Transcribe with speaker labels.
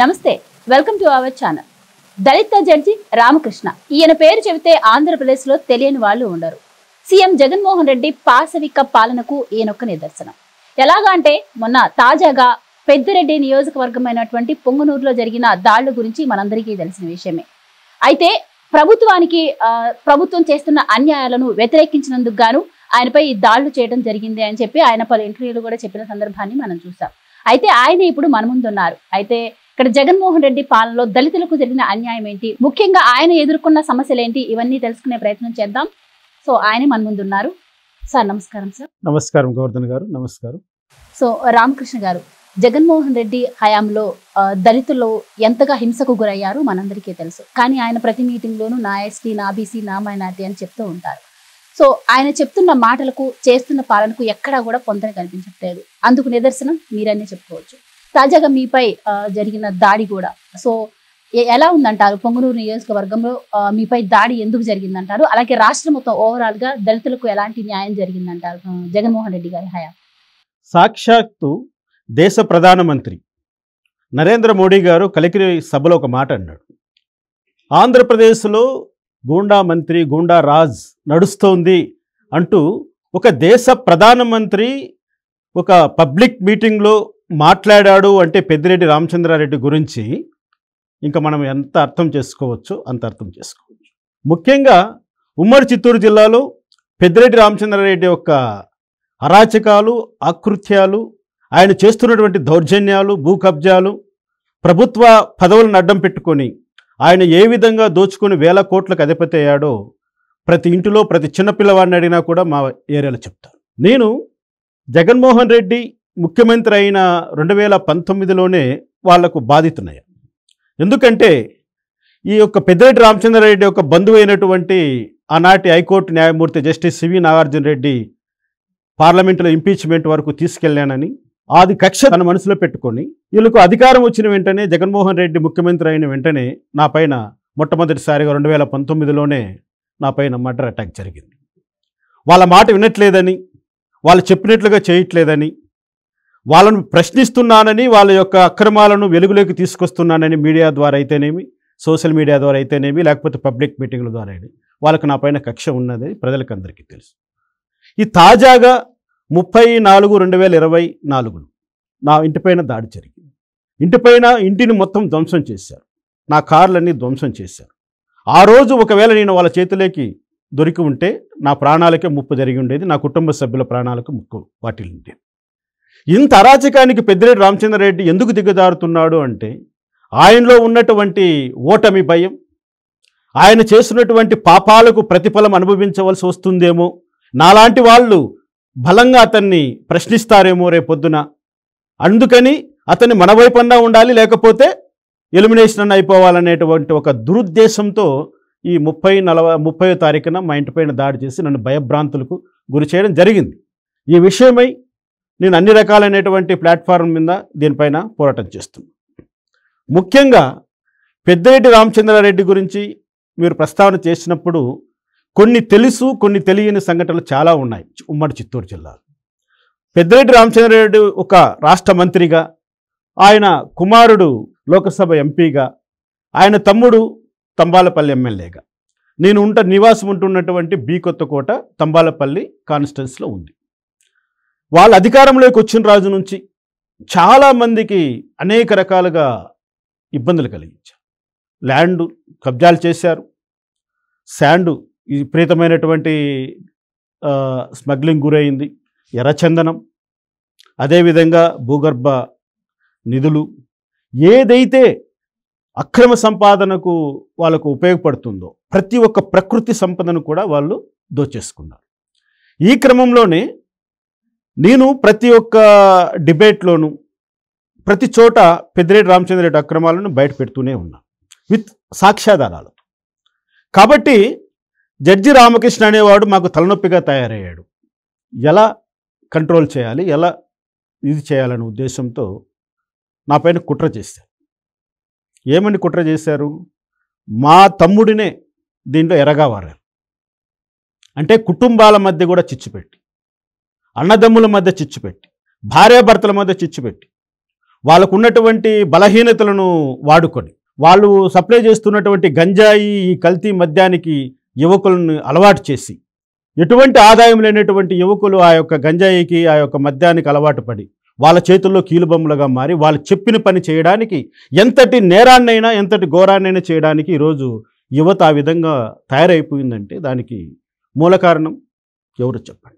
Speaker 1: నమస్తే, welcome to our channel. దళిత judge Ramakrishna. ఈయన పేరు చెబితే ఆంధ్రప్రదేశ్లో తెలియని వాళ్ళు ఉండరు. సీఎం జగన్మోహన్ రెడ్డి పాశవిక పాలనకు ఈయనొక్క నిదర్శనం. ఎలాగా అంటే మొన్న తాజాగా పెద్దిరెడ్డి నియోజకవర్గమైనటువంటి పొంగనూరులో జరిగిన దాళ్ల గురించి మనందరికీ తెలిసిన విషయమే. అయితే ప్రభుత్వం చేస్తున్న అన్యాయాలను వ్యతిరేకించినందుకు గాను ఆయనపై ఈ దాళ్లు చేయడం జరిగింది అని చెప్పి ఆయన పలు ఇంటర్వ్యూలు కూడా చెప్పిన సందర్భాన్ని మనం చూసాం. అయితే ఆయన ఇప్పుడు మన ముందున్నారు. అయితే ఇక్కడ జగన్మోహన్ రెడ్డి పాలనలో దళితులకు జరిగిన అన్యాయం ఏంటి, ముఖ్యంగా ఆయన ఎదుర్కొన్న సమస్యలు ఏంటి, ఇవన్నీ తెలుసుకునే ప్రయత్నం చేద్దాం. సో ఆయన మన ముందున్నారు. సార్ నమస్కారం. సార్
Speaker 2: నమస్కారం. గోవర్ధన్ గారు నమస్కారం.
Speaker 1: సో రామకృష్ణ గారు, జగన్మోహన్ రెడ్డి హయాంలో దళితులు ఎంతగా హింసకు గురయ్యారు మనందరికీ తెలుసు. కానీ ఆయన ప్రతి మీటింగ్లోనూ నా ఎస్టీ, నా బీసీ, నా మైనార్టీ అని చెప్తూ ఉంటారు. సో ఆయన చెప్తున్న మాటలకు చేస్తున్న పాలనకు ఎక్కడా కూడా పొంతన కనిపించట్లేదు. అందుకు నిదర్శనం మీరనే చెప్పుకోవచ్చు. తాజాగా మీపై జరిగిన దాడి కూడా. సో ఎలా ఉందంటారు? పొంగనూరు నియోజకవర్గంలో మీపై దాడి ఎందుకు జరిగిందంటారు? అలాగే రాష్ట్రం మొత్తం ఓవరాల్ గా దళితులకు ఎలాంటి న్యాయం జరిగిందంటారు జగన్మోహన్ రెడ్డి గారి హయాం?
Speaker 2: సాక్షాత్తు దేశ ప్రధానమంత్రి నరేంద్ర మోడీ గారు కలికిరి సభలో ఒక మాట అన్నాడు. ఆంధ్రప్రదేశ్లో గూండా మంత్రి, గూండా రాజ్ నడుస్తోంది అంటూ ఒక దేశ ప్రధానమంత్రి ఒక పబ్లిక్ మీటింగ్లో మాట్లాడాడు అంటే పెద్దిరెడ్డి రామచంద్రారెడ్డి గురించి ఇంకా మనం ఎంత అర్థం చేసుకోవచ్చో అంత అర్థం చేసుకోవచ్చు. ముఖ్యంగా ఉమ్మడి చిత్తూరు జిల్లాలో పెద్దిరెడ్డి రామచంద్రారెడ్డి యొక్క అరాచకాలు, ఆకృత్యాలు, ఆయన చేస్తున్నటువంటి దౌర్జన్యాలు, భూ కబ్జాలు, ప్రభుత్వ పదవులను అడ్డం పెట్టుకొని ఆయన ఏ విధంగా దోచుకొని వేల కోట్లకు అధిపతి అయ్యాడో ప్రతి ఇంటిలో ప్రతి చిన్నపిల్లవాడిని అడిగినా కూడా మా ఏరియాలో చెప్తారు. నేను జగన్మోహన్ రెడ్డి ముఖ్యమంత్రి అయిన 2019లోనే వాళ్లకు బాధితున్నాయి. ఎందుకంటే ఈ యొక్క పెద్దిరెడ్డి రామచంద్రారెడ్డి యొక్క బంధువు అయినటువంటి ఆనాటి హైకోర్టు న్యాయమూర్తి జస్టిస్ సివి నాగార్జున రెడ్డి పార్లమెంటులో ఇంపీచ్మెంట్ వరకు తీసుకెళ్లానని అది కక్ష తన మనసులో పెట్టుకొని వీళ్ళకు అధికారం వచ్చిన వెంటనే జగన్మోహన్ రెడ్డి ముఖ్యమంత్రి అయిన వెంటనే నా పైన మొట్టమొదటిసారిగా 2019లోనే నా పైన మర్డర్ అటాక్ జరిగింది. వాళ్ళ మాట వినట్లేదని, వాళ్ళు చెప్పినట్లుగా చేయట్లేదని, వాళ్ళను ప్రశ్నిస్తున్నానని, వాళ్ళ యొక్క అక్రమాలను వెలుగులోకి తీసుకొస్తున్నానని మీడియా ద్వారా అయితేనేమి, సోషల్ మీడియా ద్వారా అయితేనేమి, లేకపోతే పబ్లిక్ మీటింగ్ల ద్వారా వాళ్ళకు నా పైన కక్ష ఉన్నది ప్రజలకు అందరికీ తెలుసు. ఈ తాజాగా 30/4/2024 నా ఇంటిపైన దాడి జరిగింది. ఇంటిని మొత్తం ధ్వంసం చేశారు. నా కార్లన్నీ ధ్వంసం చేశారు. ఆ రోజు ఒకవేళ నేను వాళ్ళ చేతిలోకి దొరికి ఉంటే నా ప్రాణాలకే ముప్పు జరిగి ఉండేది, నా కుటుంబ సభ్యుల ప్రాణాలకు ముప్పు వాటిల్లి ఉండేది. ఇంత అరాచకానికి పెద్దిరెడ్డి రామచంద్రారెడ్డి ఎందుకు దిగజారుతున్నాడు అంటే ఆయనలో ఉన్నటువంటి ఓటమి భయం, ఆయన చేస్తున్నటువంటి పాపాలకు ప్రతిఫలం అనుభవించవలసి వస్తుందేమో, నాలాంటి వాళ్ళు బలంగా అతన్ని ప్రశ్నిస్తారేమో రేపొద్దున, అందుకని అతన్ని మన వైపన్నా ఉండాలి, లేకపోతే ఎలిమినేషన్ అన్న అయిపోవాలనేటువంటి ఒక దురుద్దేశంతో ఈ 30వ తారీఖున మా ఇంటిపైన దాడి చేసి నన్ను భయభ్రాంతులకు గురి చేయడం జరిగింది. ఈ విషయమై నేను అన్ని రకాలైనటువంటి ప్లాట్ఫారం మీద దీనిపైన పోరాటం చేస్తున్నాను. ముఖ్యంగా పెద్దిరెడ్డి రామచంద్రారెడ్డి గురించి మీరు ప్రస్తావన చేసినప్పుడు కొన్ని తెలుసు, కొన్ని తెలియని సంఘటనలు చాలా ఉన్నాయి ఉమ్మడి చిత్తూరు జిల్లాలో. పెద్దిరెడ్డి రామచంద్రారెడ్డి ఒక రాష్ట్ర మంత్రిగా, ఆయన కుమారుడు లోకసభ ఎంపీగా, ఆయన తమ్ముడు తంబాలపల్లి ఎమ్మెల్యేగా, నేను నివాసం ఉంటున్నటువంటి బి కొత్తకోట తంబాలపల్లి కాన్స్టిట్యున్సీలో ఉంది. వాళ్ళ అధికారంలోకి వచ్చిన రోజు నుంచి చాలామందికి అనేక రకాలుగా ఇబ్బందులు కలిగించారు. ల్యాండ్ కబ్జాలు చేశారు, శాండు విపరీతమైనటువంటి స్మగ్లింగ్ గురైంది, ఎర్రచందనం, అదేవిధంగా భూగర్భ నిధులు, ఏదైతే అక్రమ సంపాదనకు వాళ్ళకు ఉపయోగపడుతుందో ప్రతి ఒక్క ప్రకృతి సంపదను కూడా వాళ్ళు దోచేసుకున్నారు. ఈ క్రమంలోనే నేను ప్రతి ఒక్క డిబేట్లోనూ ప్రతి చోట పెద్దిరెడ్డి రామచంద్రారెడ్డి అక్రమాలను బయట పెడుతూనే ఉన్నా విత్ సాక్ష్యాధారాలు. కాబట్టి జడ్జి రామకృష్ణ అనేవాడు మాకు తలనొప్పిగా తయారయ్యాడు. ఎలా కంట్రోల్ చేయాలి, ఎలా ఇది చేయాలనే ఉద్దేశంతో నా పైన కుట్ర చేశారు. ఏమని కుట్ర చేశారు? మా తమ్ముడినే దీంట్లో ఎరగా వారారు. అంటే కుటుంబాల మధ్య కూడా చిచ్చుపెట్టి, అన్నదమ్ముల మధ్య చిచ్చుపెట్టి, భార్యాభర్తల మధ్య చిచ్చుపెట్టి, వాళ్ళకు ఉన్నటువంటి బలహీనతలను వాడుకొని వాళ్ళు సప్లై చేస్తున్నటువంటి గంజాయి ఈ కల్తీ మద్యానికి యువకులను అలవాటు చేసి ఎటువంటి ఆదాయం లేనటువంటి యువకులు ఆ యొక్క గంజాయికి ఆ యొక్క మద్యానికి అలవాటు పడి వాళ్ళ చేతుల్లో కీలుబొమ్మలుగా మారి వాళ్ళు చెప్పిన పని చేయడానికి ఎంతటి నేరాన్నైనా ఎంతటి ఘోరాన్నైనా చేయడానికి ఈరోజు యువత ఆ విధంగా తయారైపోయిందంటే దానికి మూల కారణం ఎవరు చెప్పండి.